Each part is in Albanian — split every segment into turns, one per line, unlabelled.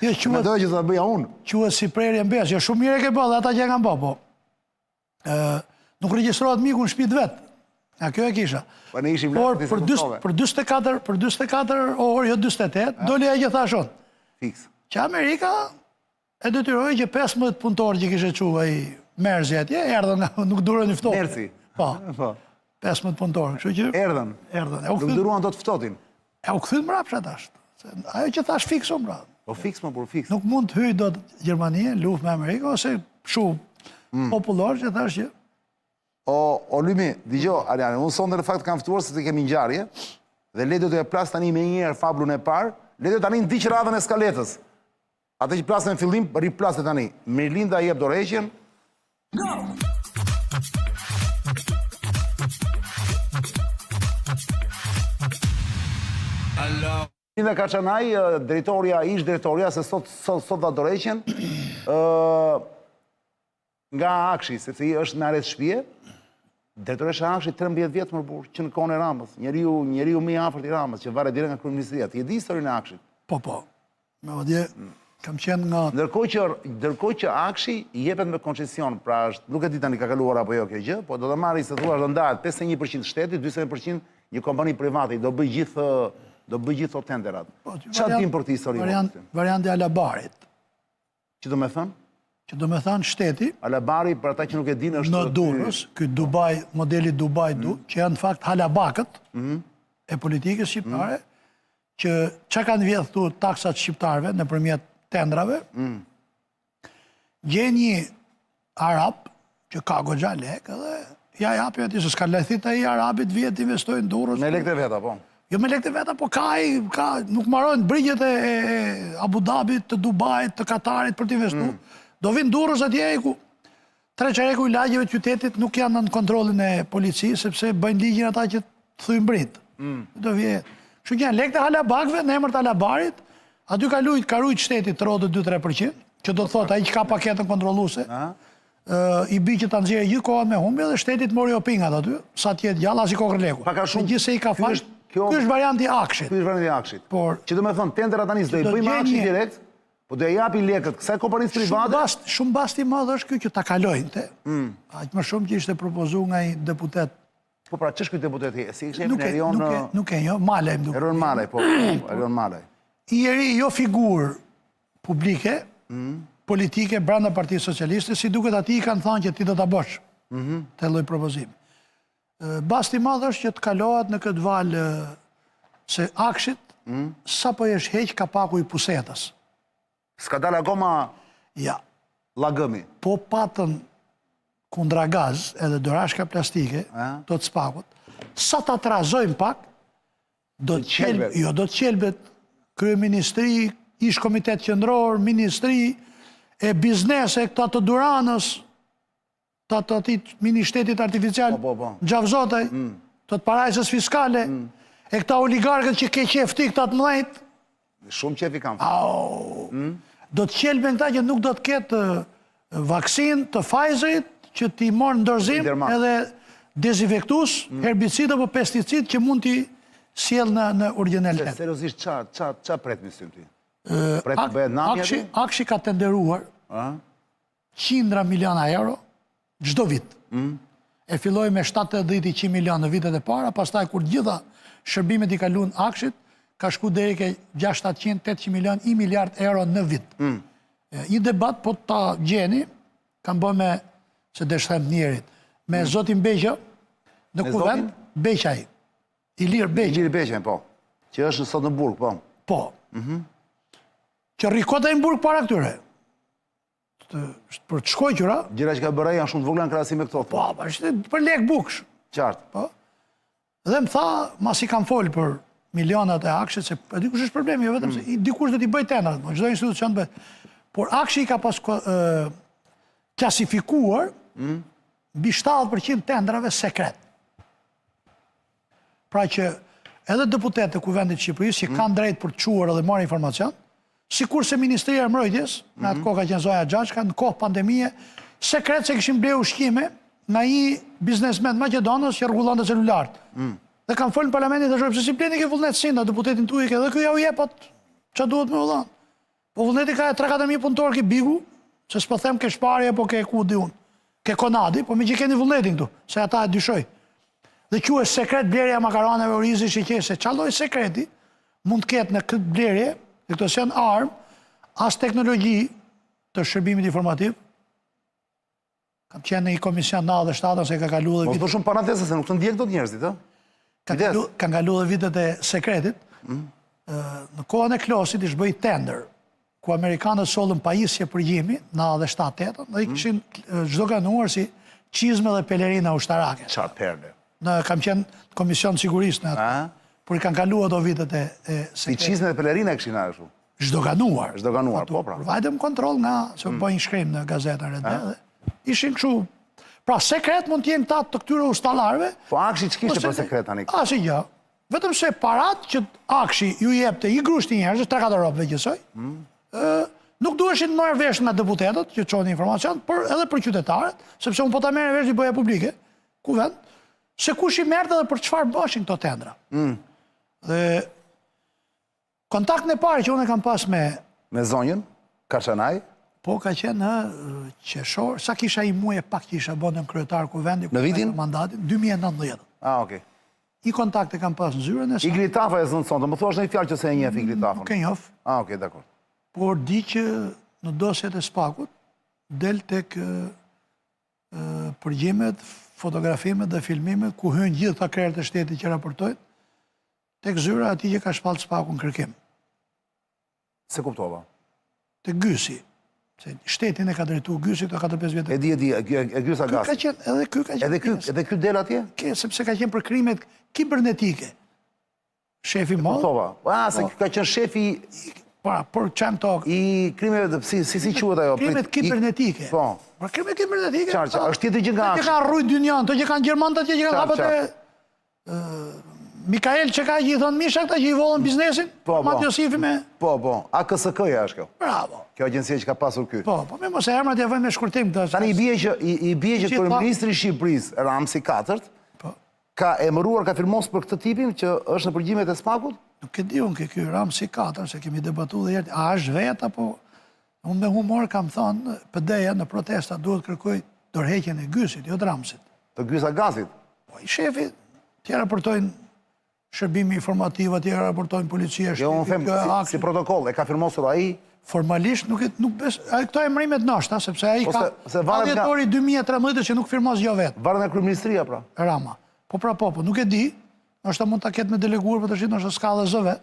Me dojë që të bëja unë.
Quhet si prerje mbes, jo shumë mire ke bë, dhe ata që e kanë bë, po. Nuk regjistrohet miku në shtëpitë vet. Ja, kjo e kisha.
Po ne ishim
por për 24 orë, jo 48, doli ajo që thashon.
Fiks.
Që Amerika e detyroi që 15 punëtorë që kishte thënë ai Merzi atje, erdhën, nuk durën i ftohtë.
Merzi.
Po.
Po.
15 punëtorë, kështu që
Erdhën. Nuk duruan dot ftohtin.
E u kthyn mbrapsht tash. Ajo që thash fikso mbrapsht.
Po fiks më, por fiks.
Nuk mund të hyjë dot Gjermania, luftë me Amerikën ose shumë popullor që thash që
O Lymi, digjo, Ariane, unë sonde në fakt kam ftuar se të kemi ngjarje dhe le do të plas tani me njëherë fablun e parë, le do tani ndiq radhën e skaletës. Atë që plasën në fillim, riplaset tani. Mirlinda jep dorëheqjen. Mirlinda Kaçanaj, ish drejtoria, se sot dha dorëheqjen, nga Akshi, sepse i është në arrest shtëpie. Drejtoresha Akshi 13 vjetë më burë, që në kohën e Ramës, njeriu më i afërt i Ramës, që varet direkt nga kryeministria. Ti e di historinë e Akshit?
Po. Me odje, kam qenë nga...
Ndërkohë që Akshi jepet me koncesion, pra nuk e di tani ka kaluar apo jo kjo gjë, po do të marrë se thua do ndahet 51% shteti, 40% një kompani private, do bëj gjithë tenderat. Çfarë dim për këtë histori?
Varianti Alabarit.
Që do me thënë?
Që do me thënë shteti...
Alabari, për ata që nuk e dinë, është...
Në Durrës, këtë Dubai, modeli Dubai, që janë në fakt halabakët e politikës shqiptare, që kanë vjedhtu taksat shqiptarve në përmjet tendrave, gjen një Arab, që ka goxha lek, edhe ja japi ati, se s'ka lethit e i Arabit vjetë investojnë në Durrës.
Me lek të veta, po.
Jo me lek të veta, po nuk marojnë brigjet e Abu Dhabit, të Dubait, të Katarit për të investu. Do vinë Durrës atje ku treqareku i lagjeve të qytetit nuk janë në kontrolin e policisë, sepse bëjnë ligjin ata që të thujnë britë. Do vjetë. Kështu që janë lek të halabakve, në emër të halabarit, aty ka rujt shtetit të rodë 2-3%, që do të thotë ai që ka paketën kontrolluese, i bi që të nxjerrë gjithë kohën me humbje dhe shtetit mori opingat aty, sa tjetë gjallë as i kokër leku. Gjithse i ka falë, ky është varianti i Akshit.
Ky është varianti i Akshit. Që do me thonë, tendera tani s'do i bëjmë Akshit direkt, po do e japi lekët kësaj kompanisë private.
Shumë basti madh është ky që ta kalojnë. Aq më shumë që ishte propozuar nga një deputet.
Po pra, ç'është ky deputet? Si ishte Erion?
Nuk e njoh, Malaj më duket.
Erion Malaj, po, Erion Malaj.
I eri jo figurë publike, politike brenda Partisë Socialiste, si duket ati i kanë thënë që ti do ta bësh. Të lloj propozimi. Basti madh është që të kalohet në këtë valë se Akshit sapo jesh heq kapaku i pusetës.
S'ka dalë akoma lagëmi.
Po patën kundra gaz edhe dorashka plastike, do të spakut, sa ta trazojmë pak, do të qelbet kryeministri, ish komitet qendror, ministri, e biznese, këta të Duranës, të atit ministetit artificial, Gjavzotaj, të të parajsës fiskale, e këta oligarkët që ke qefti këta të mdhejt.
Shumë qefi kam.
Do të qelben këta që nuk do të ketë vaksin të Pfizerit, që ti morë në dorëzim edhe dezinfektus, herbicid apo pesticid që mund t'i sjell në originalitet.
Seriozisht, qa pret më sym ti? Pret të bëhet namja ti?
Akshi ka tenderuar 100 miliona euro çdo vit. E filloi me 70-100 milion në vitet e para, pastaj kur gjitha shërbimet i kaluan Akshit, ka shku deri ke 600-800 milion, 1 miliard euro në vit. Një debat, po ta gjeni, kam bë me, se deshthem njerit, me zotin Beqa, në kuvend, Beqaj, Ilir Beqa.
Ilir Beqa, po. Që është sot në Burg, po.
Po. Që rikota i në Burg para këtyre. Për të shkojqyra.
Gjera që ka bëra janë shumë të vogla në krahasim me këto.
Po, për lek buksh.
Qartë.
Dhe më tha, mas i kam folë për milionat e Akshit, se dikush është problemi, jo vetëm se dikush do t'i bëj tendrat, çdo institucion bëj. Por Akshi ka pas klasifikuar mbi 70% tendrave sekret. Pra që edhe deputetët e Kuvendit të Shqipërisë që kanë drejt për të çuar dhe marrë informacion, sikurse Ministria e Mbrojtjes, në atë kohë ka qenë Zoja Xhaçka, në kohë pandemie, sekret se kishin bler ushqime nga një biznesmen maqedonës që rregullonte celularët. Dhe kanë folën në parlamentin dhe shojë, pëse si pleni ke vullnet sinda, deputetin tuaj ke, dhe kjo ja u jepot që duhet me u dhanë. Po vullneti ka 3-4.000 punëtorë ki bigu, se s'po them ke shparje, po ke ku di unë, ke konadi, po me që keni vullnetin këtu, se ata e dyshoj. Dhe quhe sekret blerja makaronave orizi shiqe, se qaloj sekreti mund të ketë në këtë blerje, dhe këto se janë armë, as teknologji të shërbimit informativ, kam qenë në i komision 97, se ka kalu dhe
Mos për shumë paratese, se nuk të ndjek do të njerëzit,
Kanë kalu dhe vitet e sekretit. Në kohën e Klosit ish bëj tender, ku Amerikanët sollën pajisje për jemi, 97-8, dhe i kishin çdo ganuar si çizme dhe pelerina ushtarake.
Qarë perle.
Kam qenë në Komision Sigurisë në atë, por i kanë kalu ato vitet e
Si
sekretit.
qizme dhe pelerina e këshin a kështu.
Çdo ganuar.
Çdo ganuar, po pra.
Vajtëm kontrol nga, se bëjnë shkrim në gazetën Red dhe ishin kështu. Pra, sekret mund t'jenë këta të këtyre ustallarve.
Po akshi që kishte për sekret tani?
Asi gjë. Vetëm se parat që akshi ju jepte i grushti njerëzës, 3-4 ropëve gjësoj, nuk duheshin marrë vesh nga deputetët që qonin informacion, por edhe për qytetarët, sepse unë po ta merë vesh i bëja publike, ku vend, se kush i merrte dhe për çfarë bëshin këto tendra. Dhe kontaktin e parë që unë e kam pas me
zonjën, Karçanaj,
po ka qenë në qeshor, sa kisha i muaj e pak që isha bënë në kryetar kuvendi,
Në vitin?
Mandatin, 2019.
Okej.
I kontakte kam pas në zyrën e sa.
Igli Tafa e zënë sonte, më thuash në i fjalë që se e njeh Igli Tafën.
Nuk e njoh,
Okej, dakor.
por di që në dosjet e Spakut del tek përgjimet, fotografimet dhe filmimet ku hynë gjithë ta krerët e shtetit që raportojnë, tek zyra ati që ka shpallë Spaku në kërkim.
Se kuptova.
Tek Gysi. Se shtetin e ka drejtu Gysi këto 4-5 vjetë.
E Gysa
Ky ka
Gasi.
qenë, edhe ky ka qenë.
Edhe ky del atje?
Sepse ka qenë për krimet kibernetike. Shefi madh,
Kuptova. Se ka qenë shefi
por çan tokë.
i krimeve, si quhet ajo?
Krimet kibernetike.
Po.
Por krimet kibernetike.
Qarë, është tjetër gjë nga
Të që
akshi.
kanë rrujt dynjan, të që kanë Gjermanët, të që kanë hapët e Mikael që ka që i thonë Misha këta që i vollën biznesin, Mat Josifi me...
Po, AKSK-ja është kjo.
Bravo.
Kjo agjensia që ka pasur ky.
Po, me mos e emrat ja vëjmë me shkurtim këtë.
Tani i bie që kryeministri i Shqipërisë, Ramsi IV, ka emëruar, ka firmos për këtë tipin që është në përgjimet e Spakut?
Nuk e di unë ke ky Ramsi IV, se kemi debatu dhe jertë, a është vet apo... Unë me humor kam thonë, PD-ja në protesta duhet kërkoj dorëheqjen e Gysit, jo të Ramsit.
Të Gysa Gasit?
Po, i shefi, tja raportojnë shërbimi informativ, tja raportojnë policia,
Jo, unë them, si protokoll, e ka firmosur ai?
Formalisht nuk besë, këto e mërimet nështë, sepse ai ka adjetori 2013 që nuk firmos jo vetë.
Varën e kryeministria, pra?
Rama. Po, nuk e di, nështë mund të ketë me deleguar, për të shqitë nështë s'ka dhe zëve.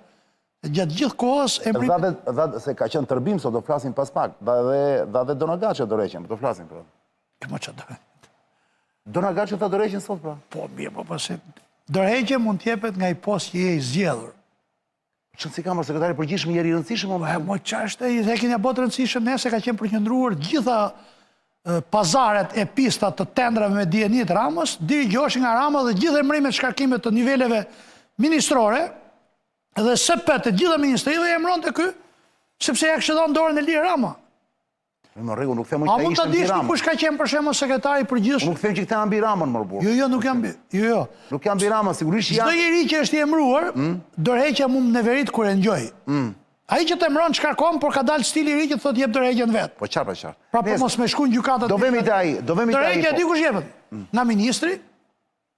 Gjatë gjithë kohës e mërimet...
Dhe se ka qenë tërbim, so do flasim pas pak, dhe Donagace do reqen, do flasim, pra.
Këmo që dërë.
Donagace ta do reqen sot, pra?
Po, mirë, po, se... Dërheqje mund t'jepet nga i post që je i zgjedhur.
Që si kamër sekretari përgjithshëm i rëndësishëm?
Mo qashtë e kinja botë rëndësishëm nese ka qenë përqëndruar gjitha pazaret e pistat të tendrave me DNI-t Ramës, dirigjoshin nga Rama dhe gjitha emrimet shkarkimet të niveleve ministrore dhe sepet të gjitha ministrive e emron të ky, sepse ja kështë dhënë dorën e lirë Rama.
Më rregu, nuk them që
A
ta
mund
ishte
të
mbi
dishtë
Ramën.
kush ka qenë për shemë sekretari përgjithshëm?
Nuk them që këta mbi Ramën, më rëbur.
Jo, nuk jam mbi. Jo.
Nuk jam mbi Ramën, sigurisht
Çdo
janë...
njeri që është i emruar, dorëheqja mund në verit kur e ngjoj. Ai që të emron shkarkon, por ka dalë stili i ri që thotë jep dorëheqjen vet.
Po qartë.
Pra po mos me shku në gjykatat.
Do vemi te ai.
Dorëheqja di kush jepet? Nga ministri,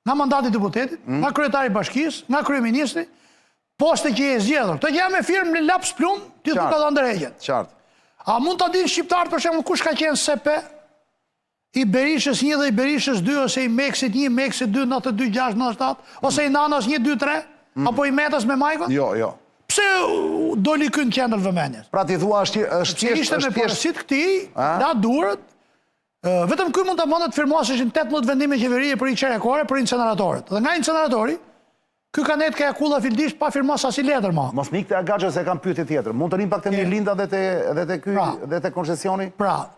nga mandati i deputetit, nga kryetari i bashkisë, nga kryeministri, poste që je zgjedhur. Të jam me firmë në laps plum, ti thua ka dhënë dorëheqjen.
Qartë.
A mund ta dinë shqiptarët për shembull kush ka qenë CP i Berishës 1 dhe i Berishës 2 ose i Meksit 1, Meksit 2, 92, 6, 97, ose i Nanas 1, 2, 3, apo i Metës me Majkon?
Jo.
Pse doli kënë qendër vëmendjes?
Pra ti thua është
Ishte me përësit këti, da durët, vetëm këj mund të mund të firmosishin 18 vendime qeverie për i qerekore, për inceneratorët. Dhe nga inceneratori, këj ka netë ka jakulla fildisht pa firmos as i letër ma.
Mos mikte Agaxha se kam pyetje tjetër. Mund të rinë pak të Mirlinda dhe te koncesioni?
Pra,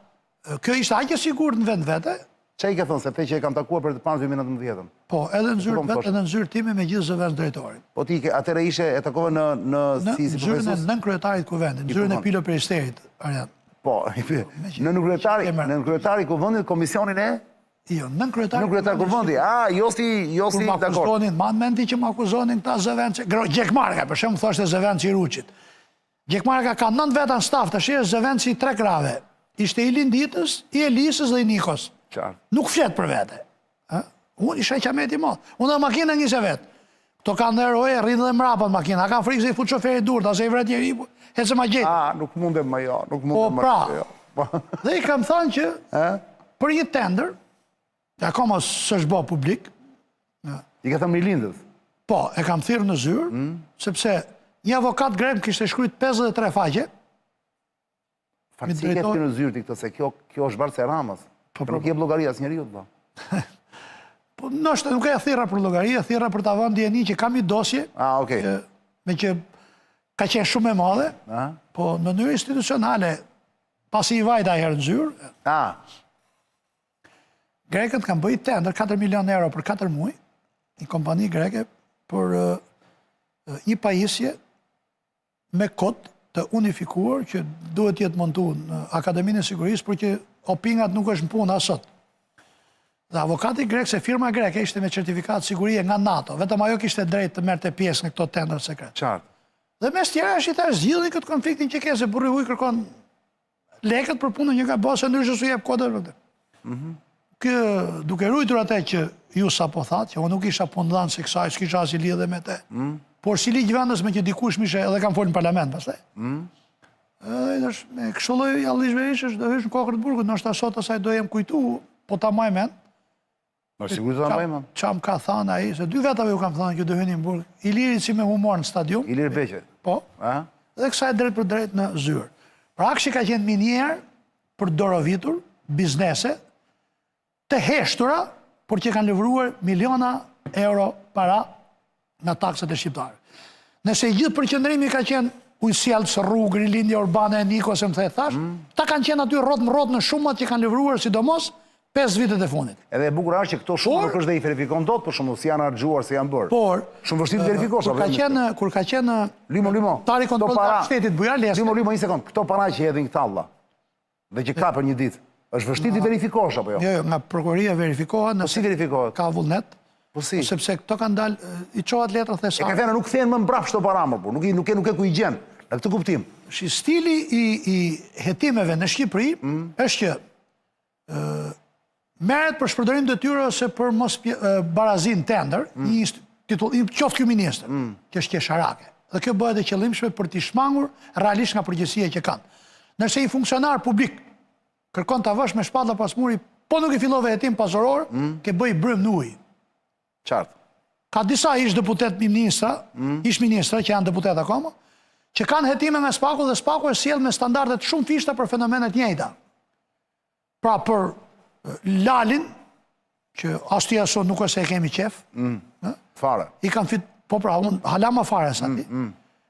kjo ishte aqe sigur në vend vete.
Që i ke thënë, se te që e kam takuar për të parë 2019?
Po, edhe në zyrë vetë, edhe në zyrë time me gjithë zëvend drejtorin.
Po ti atëre ishe e takove në si
zyrën e
profesus?
nën kryetarit kuvendit, në zyrën e Pilo Peristerit, Arjan.
Po, në kryetari kuvendit komisionin e?
Jo, nën kryetari
kuvendit. Jo si
ma
dakor.
akuzonin, ma në menti që ma akuzonin këta zëvend që... Gjekmarka, për shemë thoshte zëvend që i Ruqit. Gjekmarka ka 9 veta në staf, tash është zëvendësi 3 krave. Ishte i Linditës, i Elisës dhe i Nikos.
Qartë.
Nuk flet për vete. Unë isha qameti madh. Unë dhe makina 20 vetë. Këto kanë dhe eroje, rrinë dhe mrapa në makina. Ka frikë se i fut shoferi dur, ta se i vret njeri, hecë ma gjetë.
Nuk mundem më jo, nuk
Po,
mundem më jo.
pra, dhe i kam thënë që për një tender, që akoma s'është bë publik,
I ka thënë Mirlindës?
po, e kam thirrë në zyrë, sepse një avokat grek më kishte shkruajt 53 faqe.
Farë si ke në zyrë ti këtë, se kjo është Barse Ramës. Nuk je blogaria së njeriut, ba.
Po, nështë nuk e thirra për llogari, e thirra për ta vënë dieni që kam një dosje,
Okej.
me që ka qenë shumë e madhe, po në mënyrë institucionale, pasi i vajta herë në zyrë, grekët kanë bëjt tender 4 milion euro për 4 muaj, një kompani greke për një pajisje me kod të unifikuar që duhet jetë montuar në Akademinë e Sigurisë, për që opingat nuk është në punë asot. Dhe avokati grek, se firma greke ishte me certifikat sigurie nga NATO, vetëm ajo kishte drejt të merrte pjesë në këto tender sekret.
Qartë.
Dhe mes tjera është i ta zgjidhin këtë konfliktin që ke, se burri huj kërkon lekët për punën një ka bose, ndryshë su jep kodër për të. Kë duke rujtur atë që ju sa po thatë, që unë nuk isha punëdhanë se kësaj, s'kisha as i lidhe me te. Por si ligjë vendës me që dikush mishe edhe kam folë në parlament, pastaj. Edhe me këshulloj Allish Berishës, do hysh në kokër të burgut, nështë asot asaj do jem kujtu, po ta maj men.
Sigurisht ta maj men.
Qa më ka thënë aji, se 2 vetave ju kam thënë kjo do hyni në burg. Ilirit si me humor në stadium.
Ilir Beqe.
Po. Dhe kësaj drejt për drejt në zyrë. Pra kështu ka qenë minjerë për dorovitur, biznese, të heshtura, por që kanë livruar miliona euro para nga taksat e shqiptarë. Nëse gjithë përqendrimi ka qenë ujësjallë së rrugë, rilindja urbane e Nikos, më the thash, ta kanë qenë aty rrot më rrot në shumat që kanë livruar, sidomos 5 vitet e fundit.
Edhe e bukur është që këto shumë nuk është dhe i verifikon dot, për shumë si janë argjuar, se janë bërë.
Por,
shumë vështirë të verifikosh.
Kur ka qenë
Limo,
tari kontroll të shtetit bujar lesë.
Limo, një sekund, këto para që hedhin këta alla, dhe që ka për një ditë, është vështirë të verifikosh, apo jo?
Jo, nga prokuroria verifikohet,
si verifikohet?
Ka vullnet, sepse këto kanë dalë, i qohat letra thesa.
E ka thënë nuk thënë më mbrapsht të para, por nuk e ku i gjen, në këtë kuptim.
Stili i hetimeve në Shqipëri është që merret për shpërdorim detyre ose për mos barazin tender, një qoftë ky ministër, që është qesharake. Dhe kjo bëhet e qëllimshme për t'i shmangur realisht nga përgjegjësia që kanë. Nëse i funksionar publik kërkon ta vësh me shpatlla pas muri, po nuk i fillove hetim pasoror, ke bëj brym në ujë.
Qartë.
Ka disa ish ministra që janë deputet akoma, që kanë hetime me Spaku dhe Spaku e sjell me standardet shumë fishta për fenomenet njëjta. Pra për Lalin, që ashtu ashtu nuk është e kemi qef.
Fare.
I kanë fit, po pra, unë hala më fare sa ti.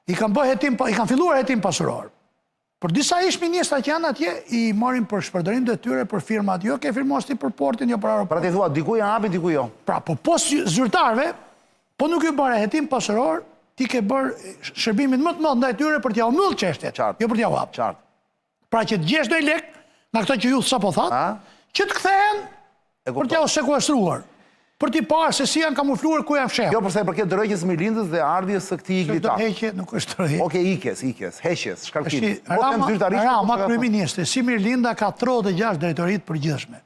I kanë filluar hetim pasuror. Për disa ish ministra që janë atje, i marrin për shpërdorim detyre për firmat, jo ke firmosti për portin, jo për aeroport.
Pra ti thua, diku janë hapi, diku jo.
Pra, po zyrtarve, po nuk ju bërë hetim pasuror, ti ke bërë shërbimin më të madh ndaj tyre për t'ja umyll çështjet, jo për t'ja hap.
Qartë.
Pra që të gjesh ndonjë lek, nga këto që ju sapo thatë, që të kthehen për t'ja sekuestruar. Për t'i parë se si janë kamufluar ku janë fshehur.
Jo, përsa e përket dërëjqës Mirlindës dhe ardhjes së këtij iglita.
Heqje, nuk është dërëjqje.
Oke, ikjes, heqjes, shkarkimi.
Rama, kryeministri, si Mirlinda ka 36 drejtorit përgjithshme.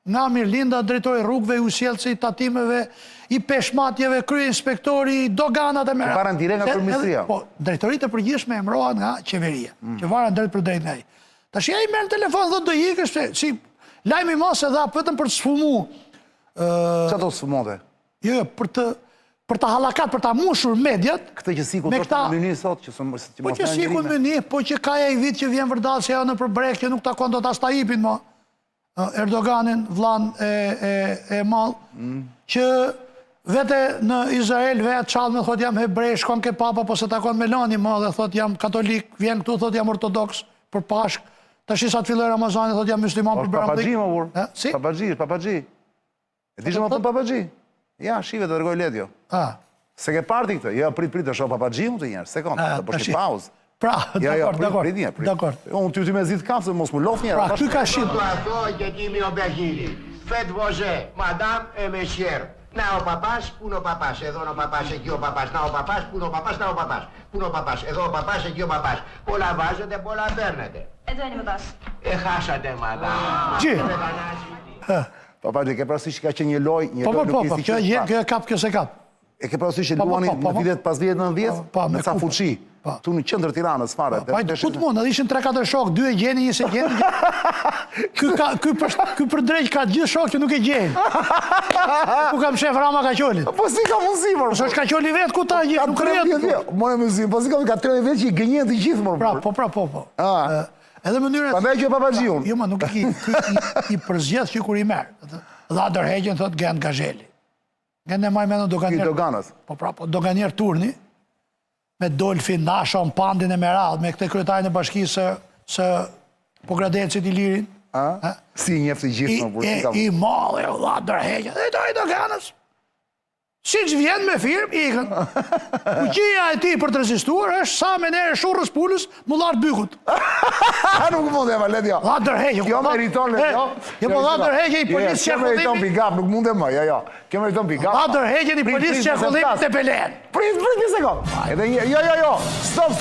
Nga Mirlinda, drejtori rrugëve, i usjelësi, tatimeve, i peshmatjeve, krye inspektori, doganat e mera.
Varen direkt nga kryeministria.
Po, drejtorit e përgjithshme emrohen nga qeveria, që varen drejt për drejt nga i. Tash ja i merr në telefon, thotë do ikësh, si lajmi mos e dha vetëm për të sfumu.
Qa do sfumonte?
Jo, për të halakat, për të mushur mediat.
Këtë që siku të është mëni sot, që
po që siku mëni, po që kaja i vit që vjen vërdal se janë në përbrek, që nuk takon do të Astajipin, mo, Erdoganin, vlan e mal, që vete në Izrael, vetë qalë me thot jam hebrej, shkon ke papa, po se takon Melani, mo, dhe thot jam katolik, vjen këtu, thot jam ortodoks, për pashk, të shisat filloj Ramazani, thot jam musliman për
Papagji, papagji. E di shumë të papagji? Ja, shive të dërgoj let jo. Se ke parti këtë? Jo, prit, është papagji më të njerë, sekund, të përshki pauzë.
Pra, dakord.
Unë ty me zitë kafë, se mos më lof njerë.
Pra, ty ka shqip.
Madame et messieurs, Να ο παπάς, πού είναι ο παπάς, εδώ είναι ο παπάς, εκεί ο παπάς, να ο παπάς, πού είναι ο παπάς, να ο παπάς, πού είναι ο παπάς, εδώ ο παπάς, εκεί ο παπάς. Πολλά βάζετε, πολλά παίρνετε.
Εδώ είναι ο παπάς.
Χάσατε μαλά.
Gjë.
Papa, e ke parasysh që ka qenë një lojë
Po,
nuk ishte
kjo e kap, kjo se kap.
E ke parasysh që luani në vitet pas 10-90 me ca fuqi. Tu në qendër Tiranës fare.
Pa, ku të mund, edhe ishin 3-4 shok, 2 e gjeni, 1 se gjeni. Ky për drejt ka gjithë shok që nuk e gjeni. Ku kam shef Rama Kaqolit.
Po si ka mundësi, mor?
Po është Kaqoli vetë ku ta gjeni, nuk rrjet.
More mësim, po si ka 13 vjet që i gënjen të gjithë, mor.
Po. Edhe mënyrën...
Prandaj që Papazhiun.
Jo, ma nuk i përzgjedh që kur i merë. Dha dërheqen, thot, Gen Gazheli. Gen e maj menon
Doganës.
Po, doganier turni, me Dolfin, Nashon, Pandin e Meral, me këtë kryetajnë e bashkisë së Pogradecit i Lirin.
Si njeftë i gjithë, mor.
I malë, dha dërheqen. Dhe i Doganës. Si që vjen me firmë, ikën. Fuqia e ti për të rezistuar është sa me nere shurës pullës më lartë bykut.
Nuk mund e valet, jo.
Dha dërheqe.
Kjo meriton, jo.
Jo, po dha dërheqe i policë që
Kjo meriton pikap, nuk mund e më, jo. Kjo meriton pikap.
Dha dërheqe i policë që kollimit të Belen.
Prit një sekund. Edhe një, jo. Stop,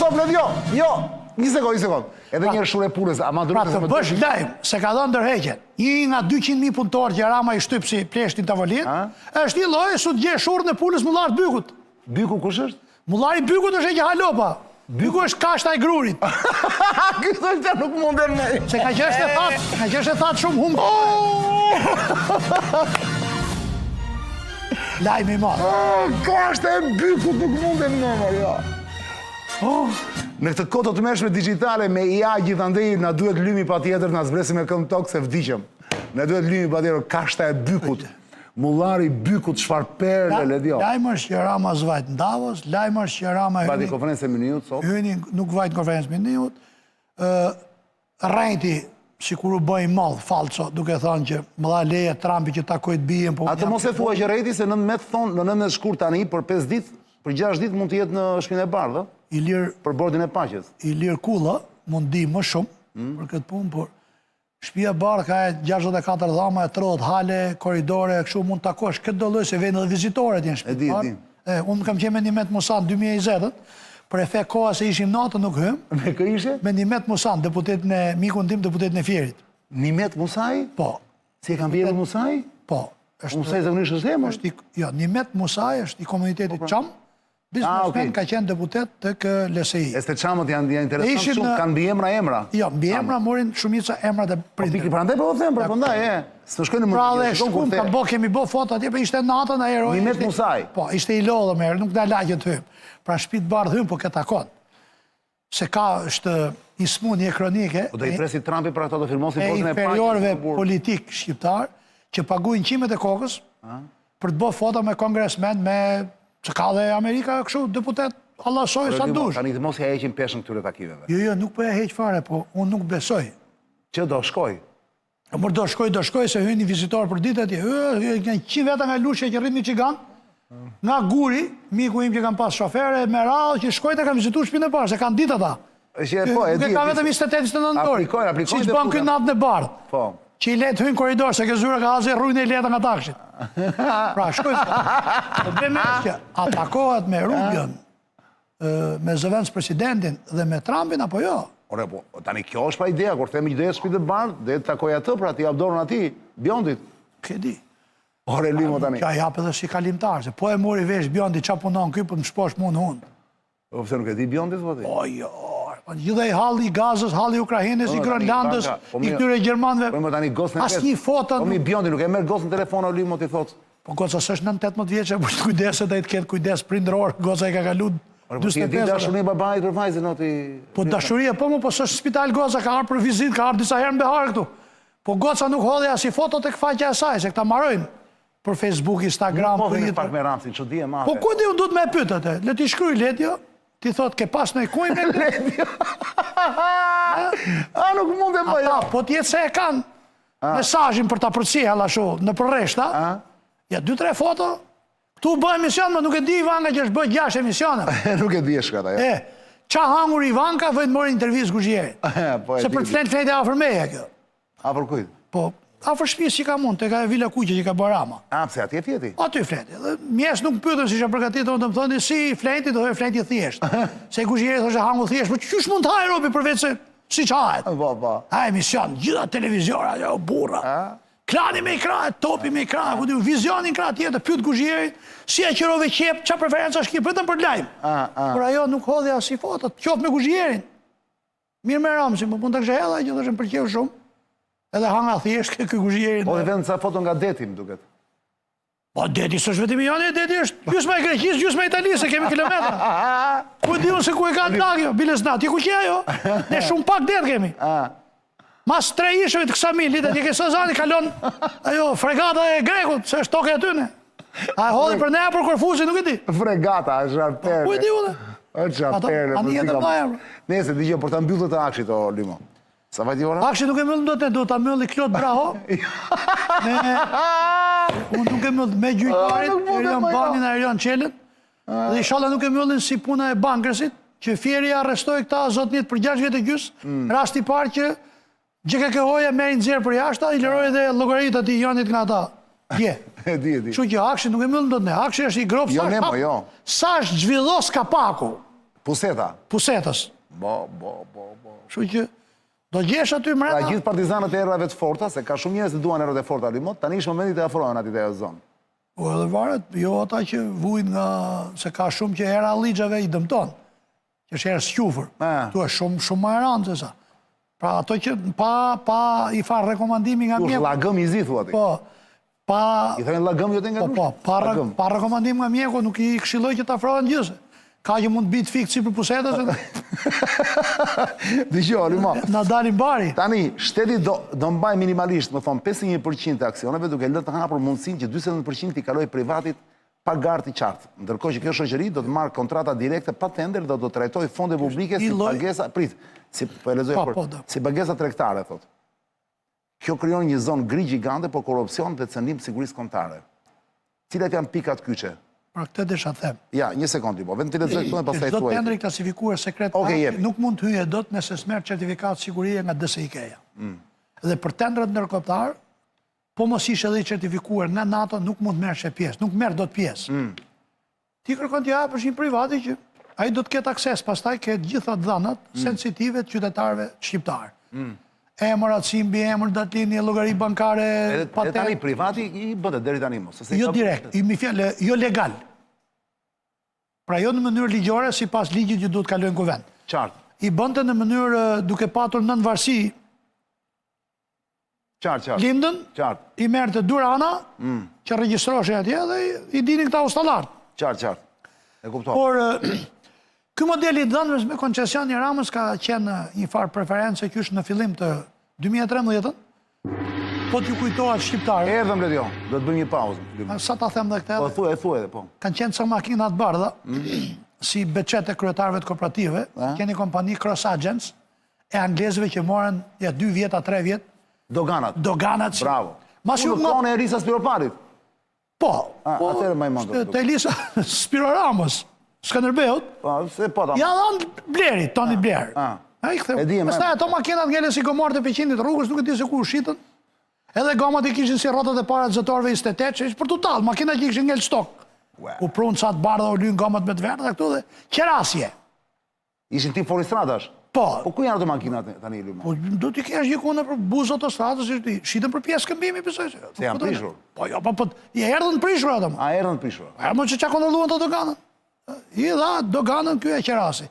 jo. Një sekund. Edhe një shure pullës, ama
Pra të bësh lajm, se ka dhënë dërheqen. Një nga 200.000 punëtorë që Rama i shtyp si pleshtin tavolinë, është një lloj su të gje shurën e pulës mullar të bykut.
Byku kush është?
Mullari bykut është e që halopa. Byku është kashta i grurit.
Këtë është nuk munden me.
Se ka qështë e thatë shumë humbë. Lajmë i marë.
Kashta e bykut nuk munden me, jo. Në këtë kohë të mërshme digitale me IA gjithandej na duhet lymi pa tjetër, na zbresim e këmë tokë se vdiqem. Na duhet lymi pa tjetër, kashta e bykut. Mullari bykut, çfarë perle, ledjo.
Lajmë është që Rama zvajt në Davos, lajmë është që Rama
Bati konferencë me një sot.
hyni, nuk vajt në konferencë me një rejti, si kur u bëj mall, falco, duke thonë që më dha leje Trumpi që takoj të bijen.
Atë mos e thua që rejti se në 19 shkurt tani, për 5 ditë, për 6 ditë mund të jetë në Shpinë e Bardhë, për bordin e paqes.
Ilir Kulla mund di më shumë për këtë punë, por Shtëpia e Bardhë ka 64 dhama, 30 hale, korridore, kështu mund të takosh këtë do lloj se vjen edhe vizitorët janë Shtëpi e Bardhë. Unë kam qenë me Nimet Musan 2020, për efekt koha se ishim natë nuk hym.
Me kë ishe?
Me Nimet Musan, deputetin e mikun tim, deputetin e Fierit.
Nimet Musaj?
Po.
Si e kam bjerë Musaj?
Po.
Musaj zakonisht është emër?
Jo, Nimet Musaj është i komunitetit Çam. Biznesmen ka qenë deputet të LSI.
E ste Çamët janë interesant shumë, kanë mbi emra.
Jo, mbi emra morin shumica emrat e prindërve.
Prandaj po them, prandaj, s'të shkojnë në
Pra dhe shkum, kemi bo foto atje, për ishte natën e eroj.
Nimet Musaj.
Po, ishte i lodhë me erë, nuk da lagje të hym. Pra Shtëpi të Bardhë hym, po këta konë. Se ka është një smunje kronike.
Po do i presi Trumpi për ato të firmosin postën e paqes.
Inferiorve politik shqiptar, që paguajnë qimet e kokës, për të bo foto me kongresmen, me që ka dhe Amerika kështu deputet, Allah soj sa dush.
Tani të mos ja heqin peshën këtyre takimeve.
Jo, nuk po e heq fare, po unë nuk besoj.
Që do shkoj?
Mor do shkoj, se hynë një vizitor për ditë atje, nga 100 veta nga Lushe që rrit një qigan, nga Guri, miku im që kam pas shofere, me radhë që shkoj të kam vizitur Shtëpinë e Bardhë, se kanë ditë ata. Nuk e ka vetëm 28-29 orë.
Aplikojnë.
Si që bën këtë natën e Bardhë.
Po.
Që i letë hynë koridor, se ke zyra ka hazi rrujnë e leta nga takshit. Pra, shkoj të bëme që atakohet me Rubjon, me Zëvendës presidentin dhe me Trumpin, apo jo?
Ore, po, tani kjo është pra ideja, kur themi që do jetë Shtëpi e Bardhë, do jetë takoj atë, pra ti abdorën ati, Bjondit.
Këdi.
Ore, limo tani.
Qa japë edhe si kalimtar, se po e mori vesh Bjondi qa punon këj, për më shposh mund hundë.
O, pëse nuk e di Bjondit, po ti?
O, jo. Gjithaj halli i Gazës, halli i Ukrajinës, i Grönlandës, i këtyre Gjermanëve.
Po më tani gosën e
As një foto.
Po mi Bjondi nuk e merr gosën telefon o limo ti thotë.
Po goca s'është 9-18 vjeçë, po kujdeset ai të ketë kujdes prindëror, goca i ka kalu 45.
Po dashuria e babait për vajzën oti.
Po dashuria po s'është spital goca, ka ardhur për vizitë, ka ardhur disa herë në Behar këtu. Po goca nuk hodhi as i foto tek faqja e saj, se këta marrojnë për Facebook, Instagram,
po i pak me Ramsin, çudi e madhe.
Po ku di unë duhet më pyet atë? Le ti shkruaj letjo. Ti thot ke pas në kujnë e letjo.
A nuk mund e më jo.
Po tjetë se e kanë mesazhin për ta përcjell ashtu në përreshta. Ja 2-3 foto. Ktu bëj emision, më nuk e di Ivanka që është bëj 6 emisione.
Nuk e di shkata, ja.
Qa hangur Ivanka vëjtë mori intervjist Guzhjeri. Se për të flenë afër meje kjo.
Afër kujt?
Po, afër shtëpisë që ka mund, te ka e Vila Kuqe që ka Barama.
Pse atje fleti?
Aty fleti. Dhe mjes nuk pyetën si isha përgatitur, të më thonë si fleti, do të fleti thjesht. Se kuzhieri thoshte hangu thjesht, po çysh mund të haj robi përveç se si çahet.
Po.
Ha emision, gjitha televizora, ajo burra. Krani me krah, topi me krah, ku di vizionin krah tjetër, pyet kuzhierin, si e qirove qep, çfarë preferencash ke vetëm për lajm. Por ajo nuk hodhi as si foto, qof me kuzhierin. Mirë me Ramsi, po mund të kishte hedha që thoshin pëlqeu shumë. Edhe hanga thjesht ke kuzhierin.
Po dhe vend sa foto nga deti, më duket.
Po deti s'është vetëm joni, deti është gjysma e Greqisë, gjysma e Italisë, kemi kilometra. Ku diun se ku e ka ndagjo, bilesnat, ti ku qe ajo? Ne shumë pak det kemi. Mas 3 ishëve të kësa militë, që ke Sazani kalon ajo fregata e Grekut, se është toke aty ne. A hodhi për ne për Korfuzi, nuk e di.
Fregata, është artere.
Ku e di u dhe?
është artere.
Ani jetë të euro.
Nese, digjo, për të mbyllë të akshit, o Limo. Sa vajti ora?
Akshi nuk e mëllë do të mëllë i Klot Braho. Unë nuk e mëllë me gjyqarit, Erion Banin, Erion Qelen. Dhe inshallah nuk e mëllën si puna e bankersit, që Fieri arrestoi këta zotnit për 6 vjetë e gjys, rasti parë që GKK-hoja merrin nxjerr për jashta, i lëroi dhe llogaritë atij Jonit nga ata. Dje.
E di.
Kështu që Akshi nuk e mëllën dot ne. Akshi është i grop sa është zhvillos kapaku. Pusetës.
Bo.
Kështu që do gjesh aty
Pra
mrena.
gjithë partizanët e erave të forta, se ka shumë njerëz që duan erët e forta Limot, tani është momenti të afrohen aty te ajo zonë.
Po edhe varet, jo ata që vujnë nga se ka shumë që era ligjave i dëmton. Që është erë s'qufër. Tu është shumë më e rëndë se sa. Pra ato që pa i farë rekomandimi nga mjeku.
Lagëm i zi, thua ti.
Po,
I thënë lagëm jo të nga dush?
Po, pa rekomandim nga mjeku nuk i këshilloj që të afrohen gjithse. Ka që mund të bitë fikë si për pusetës.
Dëgjo, Limo.
Na dalin bari.
Tani, shteti do mbaj minimalisht, më thonë, 51% të aksioneve, duke lënë të hapur mundësin që 49% i kaloj privatit pa gartë i qartë. Ndërkohë që kjo shoqëri do të marrë kontrata direkte pa tender dhe do të trajtoj fonde publike si pagesa, si pagesa tregtare, thot. Kjo krijon një zonë gri gjigante për korrupsion dhe cënim sigurisë kombëtare. Cilat janë pikat kyçe?
Pra këtë desha them.
Ja, një sekond, po, vetëm të lexoj këtu dhe pastaj
thuaj. Çdo
thuaj.
tendër i klasifikuar sekret nuk mund të hyjë dot nëse s'merr certifikat sigurie nga DSIK-ja. Dhe për tendrat ndërkombëtar, po mos ishte edhe i certifikuar nga NATO, nuk mund të merresh pjesë, nuk merr dot pjesë. Ti kërkon të japësh një privati që ai do të ketë akses pastaj ke gjitha dhënat sensitive të qytetarëve shqiptar. Emërat si mbi emër, datini, llogari bankare,
patent. Edhe tani privati i bëhet deri tani mos.
Jo direkt, mi fjalë, jo legal. Pra jo në mënyrë ligjore, sipas ligjit që duhet kalojnë kuvend.
Qartë.
I bënte në mënyrë duke patur nën varësi.
Qartë.
Lindën, i merrte Durana, që regjistrohej atje dhe i dinin këta ustallarët.
Qartë. E kuptoj.
Por ky model i dhënës me koncesion i Ramës ka qenë një farë preferencë që është në fillim të 2013-ën, po t'ju kujtohet shqiptarë.
Erdhëm le jo, do të bëjmë një pauzë.
Sa ta them dhe këtë edhe?
Po thuaj edhe, po.
Kanë qenë ca makinat bardha, si beqet e kryetarëve të kooperative, keni kompani Cross Agents, e anglezëve që morën 2 vjet a 3 vjet.
Doganat. Bravo.
Unë
kone e Elisa Spiroparit.
Po.
Atëherë më i mendoj.
Te Elisa Spiroramës. Skënderbeut. Ja dhanë Blerit, Toni Bler.
E di e me.
Pastaj ato makinat ngelen si gomorët e Peqinit rrugës, nuk e di se ku u shitën. Edhe gomat i kishin si rrotat e para të zëtorëve 28, që ishtë për total, makinat që kishin ngel stok. U prunë sa të bardha, u lynë gomat me të verdha këtu dhe qerasje.
Ishin tip Foristradash?
Po.
Po ku janë ato makinat tani Lyma?
Po do t'i kesh gjikone për buzë autostradës, shitën për pjesë këmbimi, besoj se.
Se janë prishur?
Po jo, po i erdhën prishur ato.
A erdhën prishur?
Mo që qa kontrolluan të doganën. I dha doganën kjo e qerasi.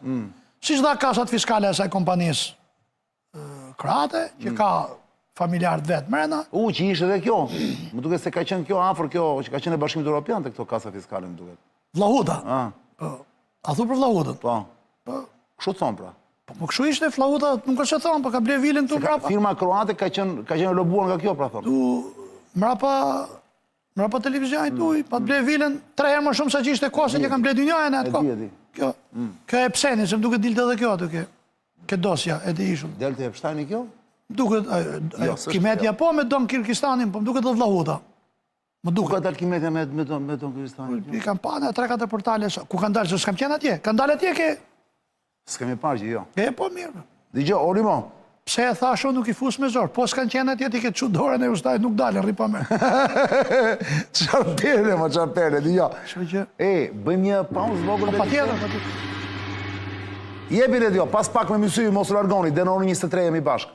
Si që dha kasat fiskale e saj kompanisë krate, që ka familjarët vetë mrena.
Që ishte dhe kjo. Më duket se ka qenë kjo afër kjo, që ka qenë e Bashkimit Evropian të këto kasa fiskale, më duket.
Vlahuta. A thu për Vlahutën?
Po. Kështu thonë pra.
Po kështu ishte Vlahuta, nuk është që thonë, po ka ble vilin të mrapa.
Firma kroate ka qenë lobuar nga kjo, pra thonë.
Mrapa televizionit uj, pa të ble vilin 3 herë më shumë sa që ishte kose që kanë ble dy njojën e atë ko. Kjo e Epseni, se më duke dilte dhe kjo atë ke dosja e të ishull.
Delte Epsteini kjo?
Duket, Kimetja po me Don Kirgistanin, po më duket dhe Vlahuta. Më duket.
Ku ka dalë Kimetja me Don Kirgistanin?
I kampane, 3-4 portale, ku kanë dalë, se s'kam qenë atje. Kanë dalë atje ke...
S'kam e parë që jo.
Po mirë.
Dëgjoj, Olimo,
Pse e thasho nuk i fus me zor? Po s'kan qenë atje ti ke çu dorën e ustajt nuk dalën, rri pa me.
Çfarë pere, ma çfarë pere, dëgjo.
Kështu që
Bëjmë një pauzë vogël.
patjetër.
Jepi Ledio, pas pak me mysy, mos u largoni, deri në orën 23 jemi bashkë.